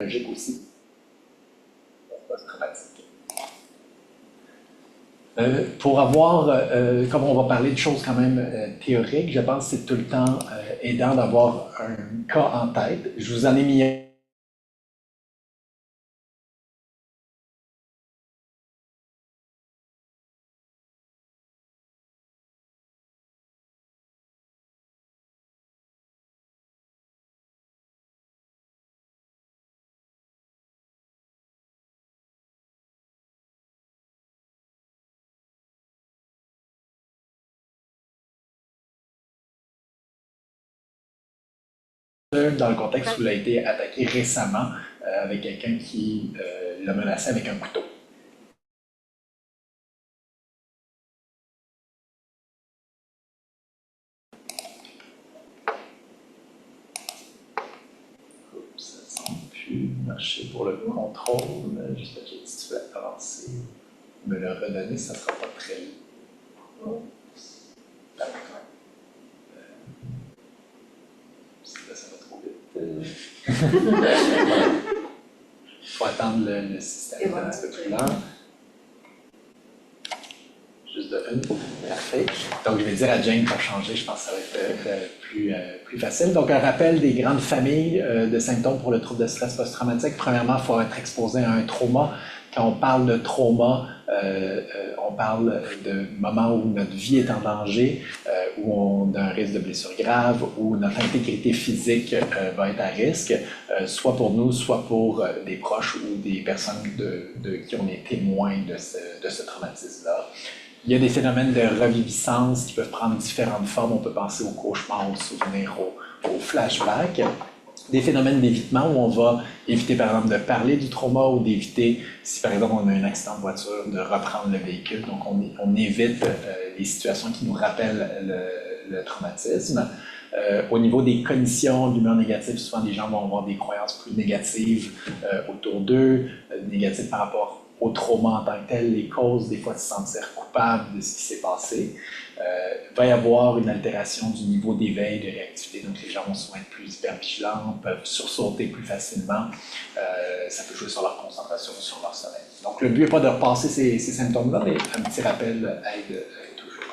Logique aussi, post-traumatique. Pour avoir, comme on va parler de choses quand même théoriques, je pense que c'est tout le temps aidant d'avoir un cas en tête. Je vous en ai mis un. Dans le contexte où il a été attaqué récemment avec quelqu'un qui l'a menacé avec un couteau. Ça ne semble plus marcher pour le contrôle. Juste OK, si tu veux avancer, me le redonner, ça ne sera pas très long. Là, ça va trop vite. Il faut attendre le système un petit peu plus lent. Juste de une. Parfait. Donc, je vais dire à Jane pour changer, je pense que ça va être plus facile. Donc, un rappel des grandes familles de symptômes pour le trouble de stress post-traumatique. Premièrement, il faut être exposé à un trauma. Quand on parle de trauma, on parle de moments où notre vie est en danger, où on a un risque de blessure grave, où notre intégrité physique va être à risque, soit pour nous, soit pour des proches ou des personnes qui ont été témoins de ce traumatisme-là. Il y a des phénomènes de reviviscence qui peuvent prendre différentes formes. On peut penser aux cauchemars, aux souvenirs, aux flashbacks. Des phénomènes d'évitement où on va éviter, par exemple, de parler du trauma ou d'éviter, si par exemple on a un accident de voiture, de reprendre le véhicule. Donc, on évite les situations qui nous rappellent le traumatisme. Au niveau des cognitions, de l'humeur négative, souvent les gens vont avoir des croyances plus négatives autour d'eux, négatives par rapport au trauma en tant que tel, les causes, des fois de se sentir coupable de ce qui s'est passé. Il va y avoir une altération du niveau d'éveil, de réactivité, donc les gens vont souvent être plus hypervigilants, peuvent sursauter plus facilement, ça peut jouer sur leur concentration, sur leur sommeil. Donc le but n'est pas de repasser ces symptômes-là, mais un petit rappel aide toujours.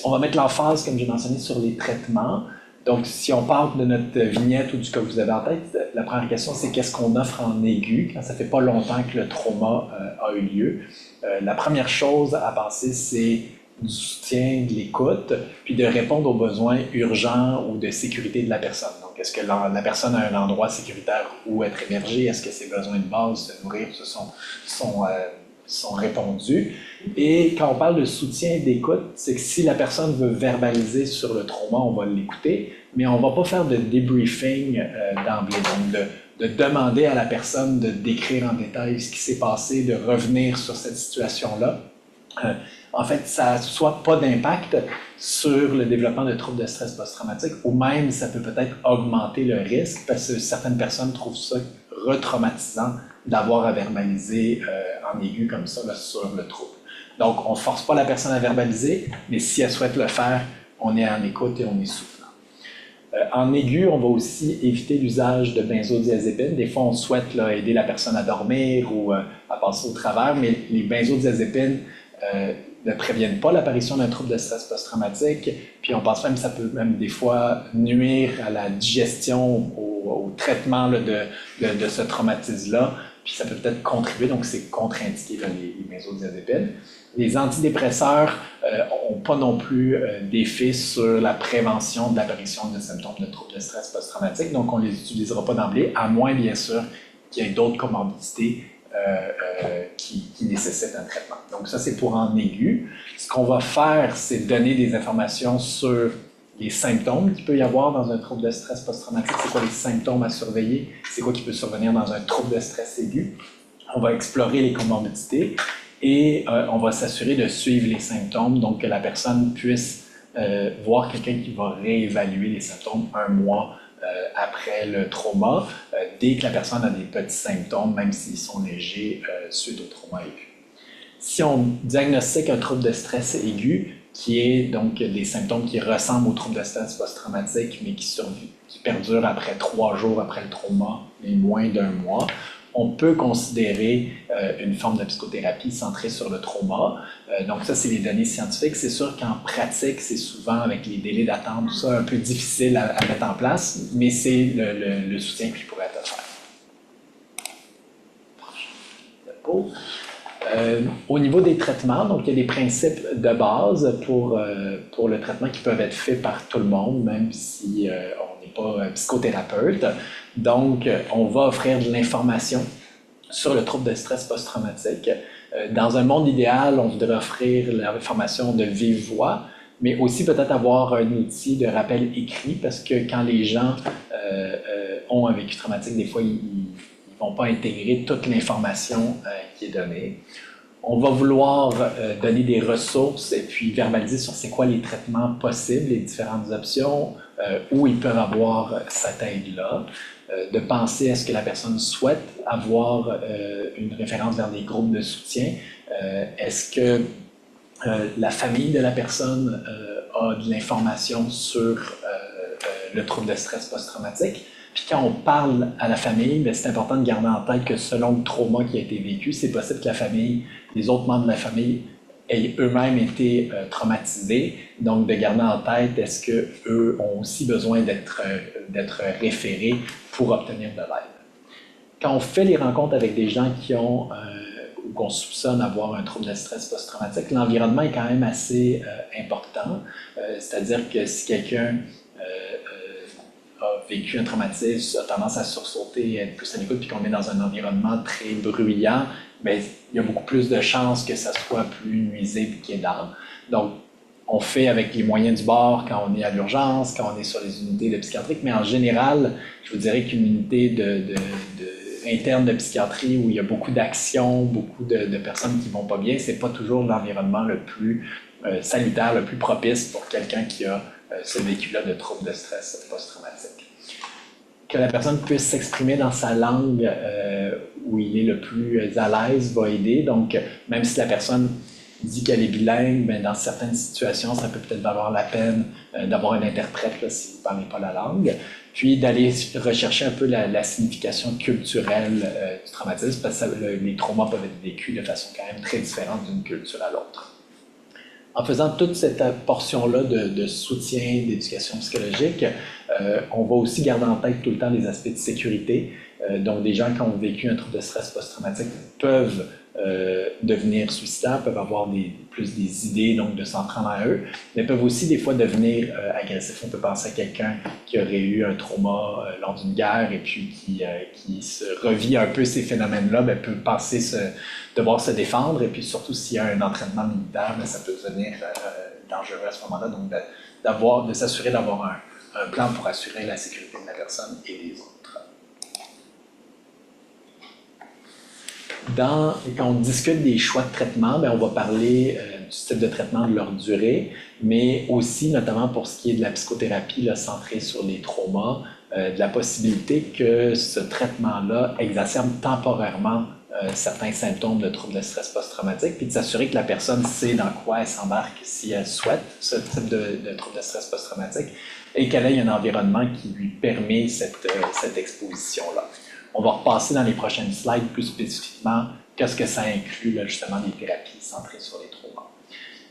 On va mettre l'emphase, comme j'ai mentionné, sur les traitements. Donc, si on parle de notre vignette ou du cas que vous avez en tête, la première question, c'est qu'est-ce qu'on offre en aigu quand ça fait pas longtemps que le trauma a eu lieu. La première chose à penser, c'est du soutien, de l'écoute, puis de répondre aux besoins urgents ou de sécurité de la personne. Donc, est-ce que la personne a un endroit sécuritaire où être hébergée? Est-ce que ses besoins de base, se nourrir, sont répondus? Et quand on parle de soutien et d'écoute, c'est que si la personne veut verbaliser sur le trauma, on va l'écouter, mais on ne va pas faire de débriefing d'emblée. Donc, de demander à la personne de décrire en détail ce qui s'est passé, de revenir sur cette situation-là. En fait, ça n'a soit pas d'impact sur le développement de troubles de stress post-traumatique, ou même ça peut peut-être augmenter le risque, parce que certaines personnes trouvent ça retraumatisant d'avoir à verbaliser en aigu comme ça là, sur le trouble. Donc, on ne force pas la personne à verbaliser, mais si elle souhaite le faire, on est en écoute et on est soufflant. En aigu, on va aussi éviter l'usage de benzodiazépines. Des fois, on souhaite là, aider la personne à dormir ou à passer au travers, mais les benzodiazépines ne préviennent pas l'apparition d'un trouble de stress post-traumatique. Puis on pense même que ça peut même des fois nuire à la digestion, au traitement là, de ce traumatisme-là. Puis ça peut peut-être contribuer, donc c'est contre-indiqué les benzodiazépines. Les antidépresseurs n'ont pas non plus d'effet sur la prévention de l'apparition de symptômes de troubles de stress post-traumatique, donc on ne les utilisera pas d'emblée, à moins bien sûr qu'il y ait d'autres comorbidités qui nécessitent un traitement. Donc ça, c'est pour en aigu. Ce qu'on va faire, c'est donner des informations sur les symptômes qu'il peut y avoir dans un trouble de stress post-traumatique. C'est quoi les symptômes à surveiller? C'est quoi qui peut survenir dans un trouble de stress aigu? On va explorer les comorbidités et on va s'assurer de suivre les symptômes, donc que la personne puisse voir quelqu'un qui va réévaluer les symptômes un mois après le trauma, dès que la personne a des petits symptômes, même s'ils sont légers suite au trauma aigu. Si on diagnostique un trouble de stress aigu, qui est donc des symptômes qui ressemblent aux troubles de stress post-traumatique, mais qui perdurent après 3 jours après le trauma et moins d'1 mois, on peut considérer une forme de psychothérapie centrée sur le trauma. Donc ça, c'est les données scientifiques. C'est sûr qu'en pratique, c'est souvent avec les délais d'attente, tout ça, un peu difficile à mettre en place, mais c'est le soutien qui pourrait être offert. Au niveau des traitements, donc il y a des principes de base pour le traitement qui peuvent être faits par tout le monde, même si on n'est pas psychothérapeute. Donc, on va offrir de l'information sur le trouble de stress post-traumatique. Dans un monde idéal, on voudrait offrir l'information de vive voix, mais aussi peut-être avoir un outil de rappel écrit, parce que quand les gens ont un vécu traumatique, des fois, ils ne vont pas intégrer toute l'information qui est donnée. On va vouloir donner des ressources et puis verbaliser sur c'est quoi les traitements possibles, les différentes options, où ils peuvent avoir cette aide-là. De penser à ce que la personne souhaite avoir une référence vers des groupes de soutien. Est-ce que la famille de la personne a de l'information sur le trouble de stress post-traumatique? Puis quand on parle à la famille, c'est important de garder en tête que selon le trauma qui a été vécu, c'est possible que la famille, les autres membres de la famille aient eux-mêmes été traumatisés. Donc, de garder en tête, est-ce qu'eux ont aussi besoin d'être référés pour obtenir de l'aide. Quand on fait les rencontres avec des gens qui ont ou qu'on soupçonne avoir un trouble de stress post-traumatique, l'environnement est quand même assez important. C'est-à-dire que si quelqu'un a vécu un traumatisme, a tendance à sursauter, être plus à l'écoute, puis qu'on est dans un environnement très bruyant, bien, il y a beaucoup plus de chances que ça soit plus nuisible qu'aidant. Donc, on fait avec les moyens du bord quand on est à l'urgence, quand on est sur les unités de psychiatrique, mais en général, je vous dirais qu'une unité interne de psychiatrie où il y a beaucoup d'actions, beaucoup de personnes qui ne vont pas bien, ce n'est pas toujours l'environnement le plus salutaire, le plus propice pour quelqu'un qui a ce vécu-là de trouble de stress post-traumatique. Que la personne puisse s'exprimer dans sa langue où il est le plus à l'aise va aider. Donc, même si la personne dit qu'elle est bilingue, bien, dans certaines situations, ça peut peut-être valoir la peine d'avoir un interprète là, si vous ne parlez pas la langue. Puis d'aller rechercher un peu la signification culturelle du traumatisme, parce que les traumas peuvent être vécus de façon quand même très différente d'une culture à l'autre. En faisant toute cette portion-là de soutien, d'éducation psychologique, on va aussi garder en tête tout le temps les aspects de sécurité. Donc, des gens qui ont vécu un trouble de stress post-traumatique peuvent devenir suicidaires, peuvent avoir plus des idées, donc de s'en prendre à eux, mais peuvent aussi des fois devenir agressifs. On peut penser à quelqu'un qui aurait eu un trauma lors d'une guerre et puis qui se revit un peu ces phénomènes-là, bien, peut penser devoir se défendre, et puis surtout s'il y a un entraînement militaire, bien, ça peut devenir dangereux à ce moment-là. Donc, de s'assurer d'avoir un plan pour assurer la sécurité de la personne et des autres. Quand on discute des choix de traitement, bien, on va parler du type de traitement, de leur durée, mais aussi, notamment pour ce qui est de la psychothérapie là, centrée sur les traumas, de la possibilité que ce traitement-là exacerbe temporairement certains symptômes de troubles de stress post-traumatique, puis de s'assurer que la personne sait dans quoi elle s'embarque si elle souhaite ce type de trouble de stress post-traumatique et qu'elle ait un environnement qui lui permet cette exposition-là. On va repasser dans les prochaines slides plus spécifiquement qu'est-ce que ça inclut là, justement des thérapies centrées sur les traumas.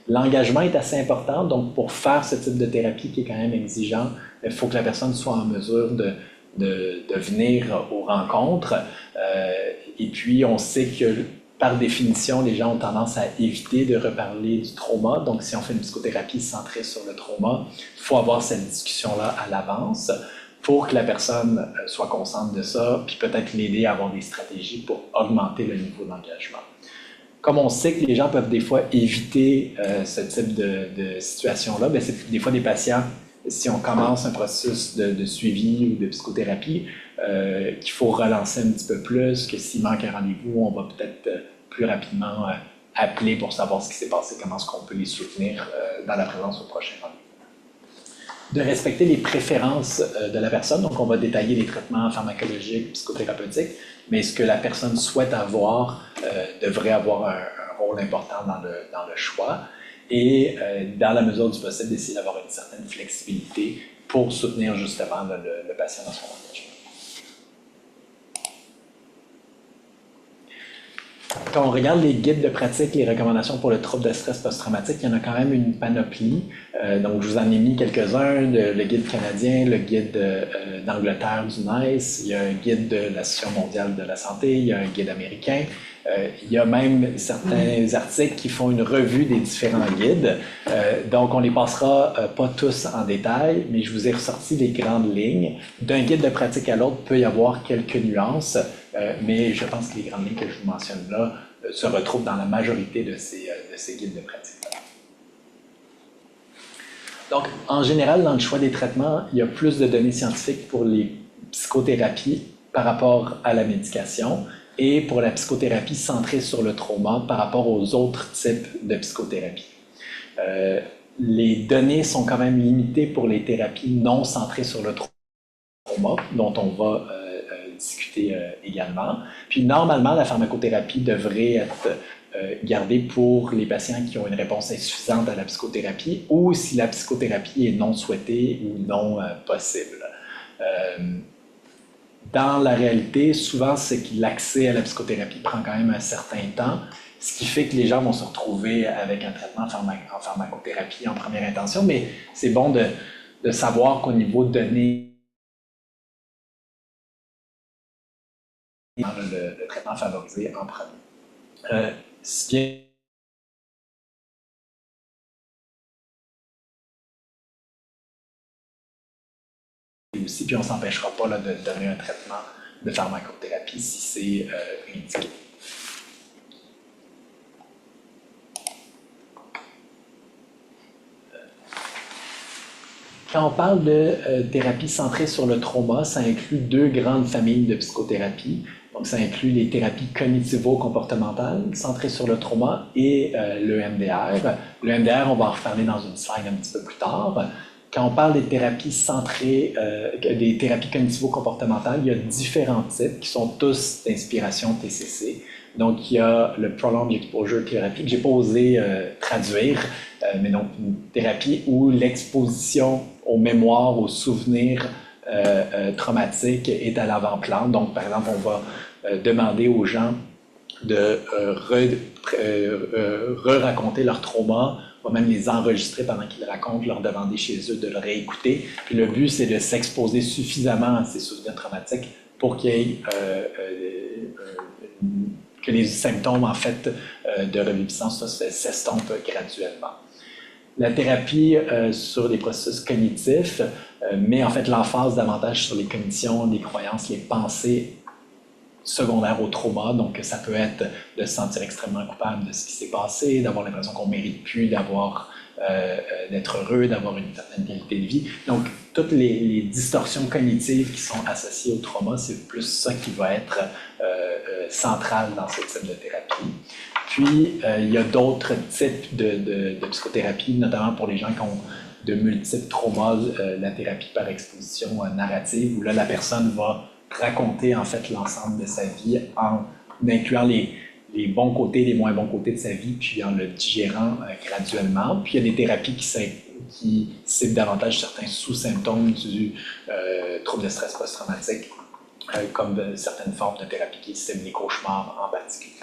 L'engagement est assez important, donc pour faire ce type de thérapie qui est quand même exigeant, il faut que la personne soit en mesure de venir aux rencontres. Et puis, on sait que par définition, les gens ont tendance à éviter de reparler du trauma. Donc, si on fait une psychothérapie centrée sur le trauma, il faut avoir cette discussion-là à l'avance pour que la personne soit consciente de ça, puis peut-être l'aider à avoir des stratégies pour augmenter le niveau d'engagement. Comme on sait que les gens peuvent des fois éviter ce type de situation-là, bien, c'est des fois des patients, si on commence un processus de suivi ou de psychothérapie, qu'il faut relancer un petit peu plus, que s'il manque un rendez-vous, on va peut-être plus rapidement appeler pour savoir ce qui s'est passé, comment est-ce qu'on peut les soutenir dans la présence au prochain rendez-vous. De respecter les préférences de la personne, donc on va détailler les traitements pharmacologiques, psychothérapeutiques, mais ce que la personne souhaite avoir devrait avoir un rôle important dans le choix. et dans la mesure du possible, d'essayer d'avoir une certaine flexibilité pour soutenir justement le patient dans son engagement. Quand on regarde les guides de pratique, les recommandations pour le trouble de stress post-traumatique, il y en a quand même une panoplie. Donc, je vous en ai mis quelques-uns, le guide canadien, le guide d'Angleterre du NICE, il y a un guide de l'Association mondiale de la santé, il y a un guide américain. Il y a même certains articles qui font une revue des différents guides. Donc, on ne les passera pas tous en détail, mais je vous ai ressorti les grandes lignes. D'un guide de pratique à l'autre, peut y avoir quelques nuances, mais je pense que les grandes lignes que je vous mentionne là se retrouvent dans la majorité de ces guides de pratique. Donc, en général, dans le choix des traitements, il y a plus de données scientifiques pour les psychothérapies par rapport à la médication et pour la psychothérapie centrée sur le trauma par rapport aux autres types de psychothérapie. Les données sont quand même limitées pour les thérapies non centrées sur le trauma, dont on va discuter également. Puis normalement, la pharmacothérapie devrait être gardée pour les patients qui ont une réponse insuffisante à la psychothérapie ou si la psychothérapie est non souhaitée ou non possible. Dans la réalité, souvent, c'est que l'accès à la psychothérapie prend quand même un certain temps, ce qui fait que les gens vont se retrouver avec un traitement en pharmacothérapie en première intention, mais c'est bon de savoir qu'au niveau de données, le traitement favorisé en premier. Bien aussi, puis on ne s'empêchera pas là, de donner un traitement de pharmacothérapie si c'est indiqué. Quand on parle de thérapie centrée sur le trauma, ça inclut deux grandes familles de psychothérapie. Donc, ça inclut les thérapies cognitivo-comportementales centrées sur le trauma et le MDR. Le MDR, on va en reparler dans une slide un petit peu plus tard. Quand on parle des thérapies centrées, des thérapies cognitivo-comportementales, il y a différents types qui sont tous d'inspiration TCC. Donc, il y a le Prolonged Exposure Therapy, que je n'ai pas osé traduire, mais donc une thérapie où l'exposition aux mémoires, aux souvenirs traumatiques est à l'avant-plan. Donc, par exemple, on va demander aux gens de re-raconter leur trauma, on va même les enregistrer pendant qu'ils racontent, leur demander chez eux de le réécouter. Puis le but, c'est de s'exposer suffisamment à ces souvenirs traumatiques pour qu'il y ait que les symptômes en fait de reviviscence s'estompent graduellement. La thérapie sur les processus cognitifs met en fait l'emphase davantage sur les cognitions, les croyances, les pensées secondaires au trauma. Donc ça peut être de se sentir extrêmement coupable de ce qui s'est passé, d'avoir l'impression qu'on ne mérite plus d'être heureux, d'avoir une certaine qualité de vie. Donc toutes les distorsions cognitives qui sont associées au trauma, c'est plus ça qui va être central dans ce type de thérapie. Puis, il y a d'autres types de psychothérapie, notamment pour les gens qui ont de multiples traumas, la thérapie par exposition narrative, où là, la personne va raconter en fait l'ensemble de sa vie en incluant les bons côtés, les moins bons côtés de sa vie, puis en le digérant graduellement. Puis, il y a des thérapies qui ciblent davantage certains sous-symptômes du trouble de stress post-traumatique, comme certaines formes de thérapie qui ciblent les cauchemars en particulier.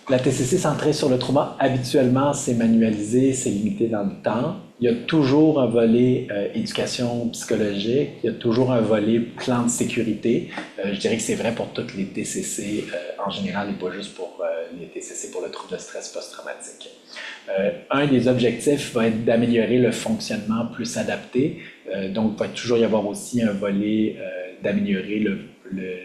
La TCC centrée sur le trauma, habituellement, c'est manualisé, c'est limité dans le temps. Il y a toujours un volet éducation psychologique, il y a toujours un volet plan de sécurité. Je dirais que c'est vrai pour toutes les TCC en général et pas juste pour les TCC pour le trouble de stress post-traumatique. Un des objectifs va être d'améliorer le fonctionnement plus adapté. Donc, il va toujours y avoir aussi un volet d'améliorer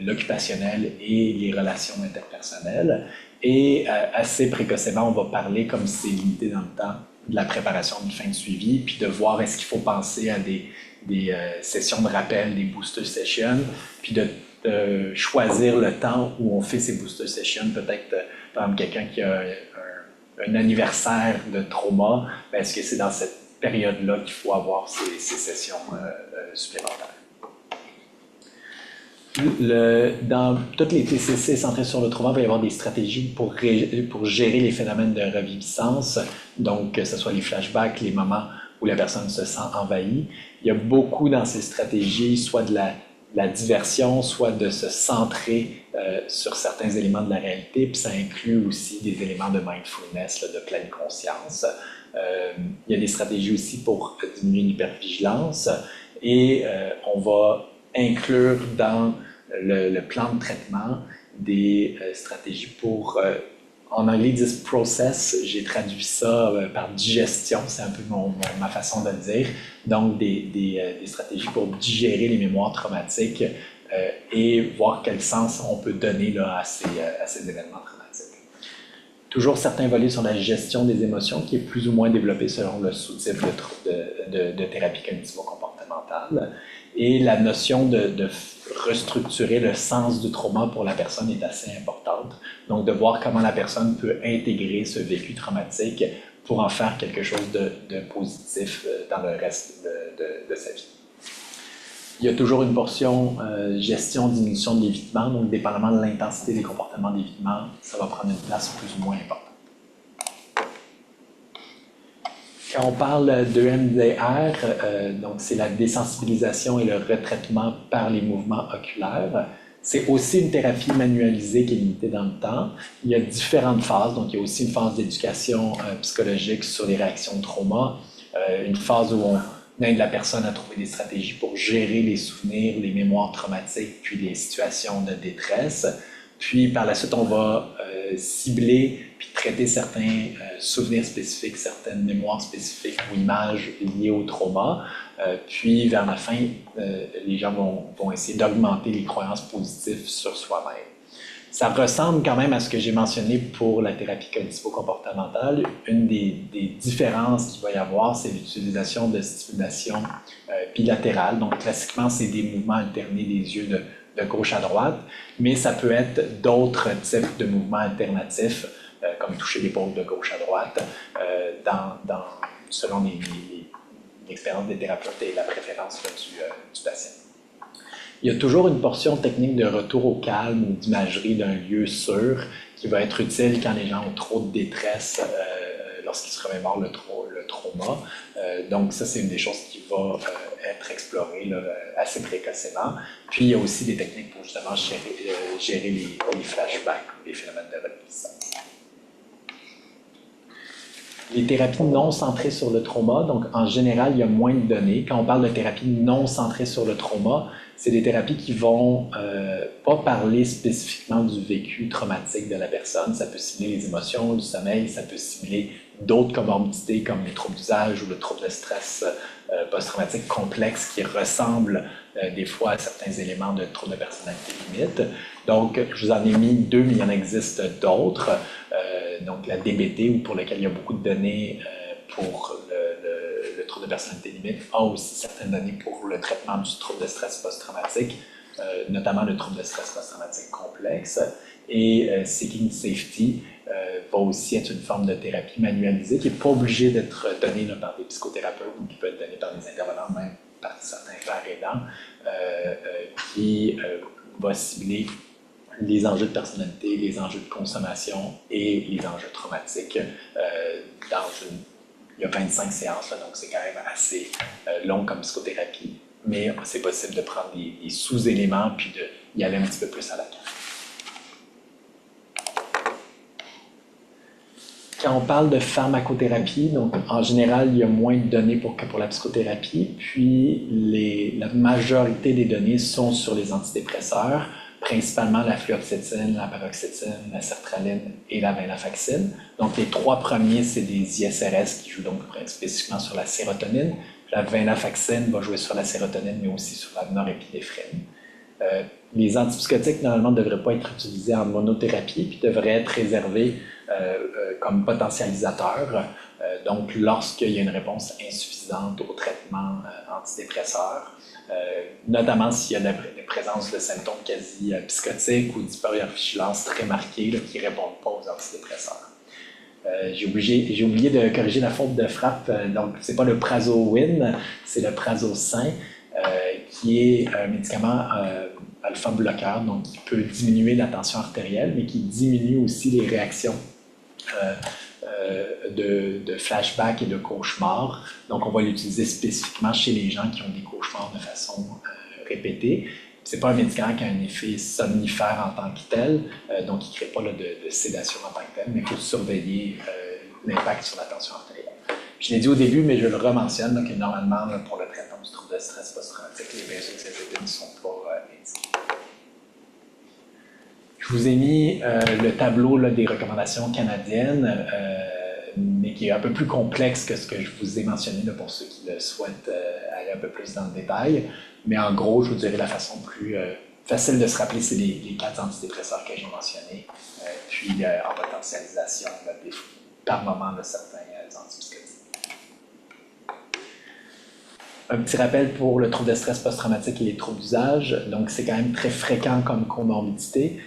l'occupationnel et les relations interpersonnelles. Et assez précocement, on va parler, comme c'est limité dans le temps, de la préparation d'une fin de suivi, puis de voir est-ce qu'il faut penser à des sessions de rappel, des booster sessions, puis de choisir le temps où on fait ces booster sessions. Peut-être, par exemple, quelqu'un qui a un anniversaire de trauma, est-ce que c'est dans cette période-là qu'il faut avoir ces sessions supplémentaires? Dans toutes les TCC centrées sur le trauma, il va y avoir des stratégies pour gérer les phénomènes de reviviscence, donc que ce soit les flashbacks, les moments où la personne se sent envahie. Il y a beaucoup dans ces stratégies, soit de la diversion, soit de se centrer sur certains éléments de la réalité, puis ça inclut aussi des éléments de mindfulness, là, de pleine conscience. Il y a des stratégies aussi pour diminuer l'hypervigilance et on va inclure dans le plan de traitement des stratégies pour, en anglais ils disent process, j'ai traduit ça par digestion, c'est un peu ma façon de le dire, donc des stratégies pour digérer les mémoires traumatiques et voir quel sens on peut donner là, à ces événements traumatiques. Toujours certains volets sur la gestion des émotions qui est plus ou moins développé selon le sous-type de thérapie cognitivo-comportementale. Et la notion de restructurer le sens du trauma pour la personne est assez importante. Donc, de voir comment la personne peut intégrer ce vécu traumatique pour en faire quelque chose de positif dans le reste de sa vie. Il y a toujours une portion gestion, diminution de l'évitement, donc dépendamment de l'intensité des comportements d'évitement, ça va prendre une place plus ou moins importante. Quand on parle de MDR, donc c'est la désensibilisation et le retraitement par les mouvements oculaires. C'est aussi une thérapie manualisée qui est limitée dans le temps. Il y a différentes phases, donc il y a aussi une phase d'éducation psychologique sur les réactions de trauma, une phase où on aide la personne à trouver des stratégies pour gérer les souvenirs, les mémoires traumatiques, puis les situations de détresse. Puis par la suite, on va cibler puis traiter certains souvenirs spécifiques, certaines mémoires spécifiques ou images liées au trauma. Puis vers la fin, les gens vont essayer d'augmenter les croyances positives sur soi-même. Ça ressemble quand même à ce que j'ai mentionné pour la thérapie cognitivo-comportementale. Une des différences qu'il va y avoir, c'est l'utilisation de stimulation bilatérale. Donc, classiquement, c'est des mouvements alternés des yeux de gauche à droite, mais ça peut être d'autres types de mouvements alternatifs, comme toucher l'épaule de gauche à droite, selon l'expérience des thérapeutes et la préférence du patient. Il y a toujours une portion technique de retour au calme ou d'imagerie d'un lieu sûr qui va être utile quand les gens ont trop de détresse lorsqu'ils se remémorent le trauma. Donc ça, c'est une des choses qui va être explorée là, assez précocement. Puis il y a aussi des techniques pour justement gérer les flashbacks ou les phénomènes de réminiscence. Les thérapies non centrées sur le trauma, donc en général, il y a moins de données. Quand on parle de thérapie non centrée sur le trauma, c'est des thérapies qui vont pas parler spécifiquement du vécu traumatique de la personne. Ça peut cibler les émotions, le sommeil, ça peut cibler d'autres comorbidités comme les troubles d'usage ou le trouble de stress post-traumatique complexe qui ressemblent des fois à certains éléments de troubles de personnalité limite. Donc, je vous en ai mis 2, mais il y en existe d'autres. Donc, la DBT, ou pour lequel il y a beaucoup de données pour le trouble de personnalité limite, a aussi certaines données pour le traitement du trouble de stress post-traumatique, notamment le trouble de stress post-traumatique complexe. Et Seeking Safety va aussi être une forme de thérapie manualisée qui n'est pas obligée d'être donnée là, par des psychothérapeutes ou qui peut être donnée par des intervenants, même par certains pères aidants, qui va cibler les enjeux de personnalité, les enjeux de consommation et les enjeux traumatiques. Il y a 25 séances, là, donc c'est quand même assez long comme psychothérapie, mais c'est possible de prendre des sous-éléments puis d'y aller un petit peu plus à la carte. Quand on parle de pharmacothérapie, donc en général, il y a moins de données que pour la psychothérapie, puis la majorité des données sont sur les antidépresseurs, principalement la fluoxétine, la paroxétine, la sertraline et la venlafaxine. Donc, les 3 premiers, c'est des ISRS qui jouent donc spécifiquement sur la sérotonine. La venlafaxine va jouer sur la sérotonine, mais aussi sur la norépinéphrine. Les antipsychotiques, normalement, ne devraient pas être utilisés en monothérapie, puis devraient être réservés comme potentialisateurs. Donc, lorsqu'il y a une réponse insuffisante au traitement antidépresseur, notamment s'il y a la présence de symptômes quasi psychotiques ou d'hypervigilance très marquée là, qui ne répondent pas aux antidépresseurs. J'ai oublié de corriger la faute de frappe, donc c'est pas le Prazoin, c'est le Prazosin. qui est un médicament alpha-bloqueur, donc qui peut diminuer la tension artérielle, mais qui diminue aussi les réactions de flashback et de cauchemars. Donc, on va l'utiliser spécifiquement chez les gens qui ont des cauchemars de façon répétée. Ce n'est pas un médicament qui a un effet somnifère en tant que tel, donc il ne crée pas de sédation en tant que tel, mais il faut surveiller l'impact sur la tension artérielle. Je l'ai dit au début, mais je le rementionne, donc normalement, là, pour le traitement du trouble de stress post-traumatique, les benzodiazépines ne sont pas indiqués. Je vous ai mis le tableau là, des recommandations canadiennes, mais qui est un peu plus complexe que ce que je vous ai mentionné là, pour ceux qui le souhaitent aller un peu plus dans le détail. Mais en gros, je vous dirais la façon plus facile de se rappeler, c'est les 4 antidépresseurs que j'ai mentionnés, puis en potentialisation par moment de certains antipsychotiques. Un petit rappel pour le trouble de stress post-traumatique et les troubles d'usage. Donc, c'est quand même très fréquent comme comorbidité.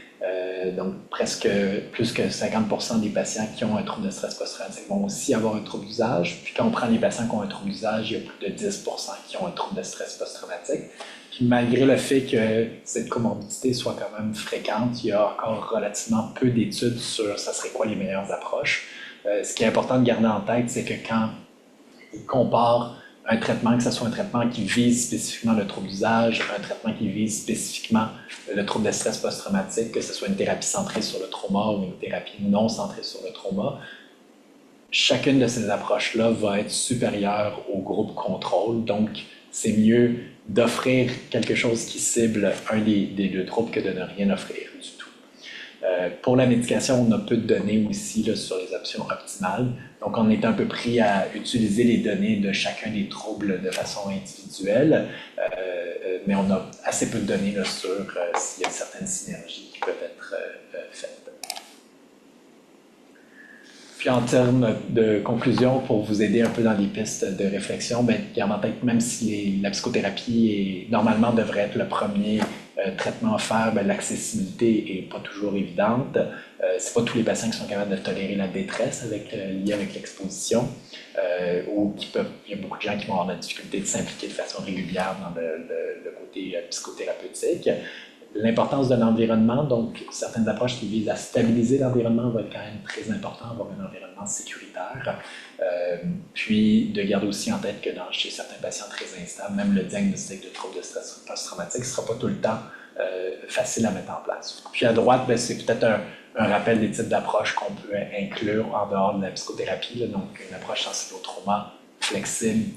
Donc, presque plus que 50% des patients qui ont un trouble de stress post-traumatique vont aussi avoir un trouble d'usage. Puis quand on prend les patients qui ont un trouble d'usage, il y a plus de 10% qui ont un trouble de stress post-traumatique. Puis malgré le fait que cette comorbidité soit quand même fréquente, il y a encore relativement peu d'études sur ça serait quoi les meilleures approches. Ce qui est important de garder en tête, c'est que quand on compare un traitement, que ce soit un traitement qui vise spécifiquement le trouble d'usage, un traitement qui vise spécifiquement le trouble de stress post-traumatique, que ce soit une thérapie centrée sur le trauma ou une thérapie non centrée sur le trauma, chacune de ces approches-là va être supérieure au groupe contrôle. Donc, c'est mieux d'offrir quelque chose qui cible un des 2 troubles que de ne rien offrir du tout. Pour la médication, on a peu de données aussi là, sur les options optimales. Donc, on est un peu pris à utiliser les données de chacun des troubles de façon individuelle, mais on a assez peu de données là, sur s'il y a certaines synergies qui peuvent être faites. Puis en termes de conclusion, pour vous aider un peu dans les pistes de réflexion, gardez en tête, même si la psychothérapie normalement devrait être le premier traitement offert, l'accessibilité n'est pas toujours évidente. Ce n'est pas tous les patients qui sont capables de tolérer la détresse liée avec l'exposition, ou il y a beaucoup de gens qui vont avoir la difficulté de s'impliquer de façon régulière dans le côté psychothérapeutique. L'importance de l'environnement, donc certaines approches qui visent à stabiliser l'environnement vont être quand même très importantes, avoir un environnement sécuritaire. Puis de garder aussi en tête que chez certains patients très instables, même le diagnostic de trouble de stress post-traumatique ne sera pas tout le temps facile à mettre en place. Puis à droite, c'est peut-être un rappel des types d'approches qu'on peut inclure en dehors de la psychothérapie, là, donc une approche sensible au trauma, flexible,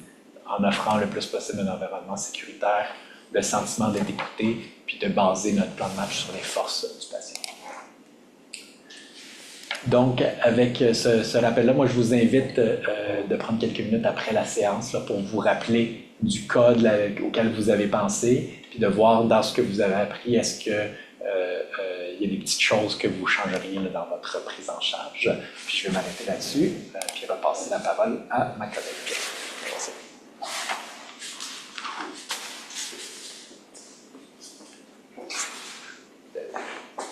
en offrant le plus possible un environnement sécuritaire, le sentiment d'être écouté, puis de baser notre plan de match sur les forces du patient. Donc, avec ce rappel-là, moi, je vous invite de prendre quelques minutes après la séance là, pour vous rappeler du cas auquel vous avez pensé, puis de voir dans ce que vous avez appris, est-ce qu'il y a des petites choses que vous changeriez là, dans votre prise en charge. Puis je vais m'arrêter là-dessus, puis repasser la parole à ma collègue.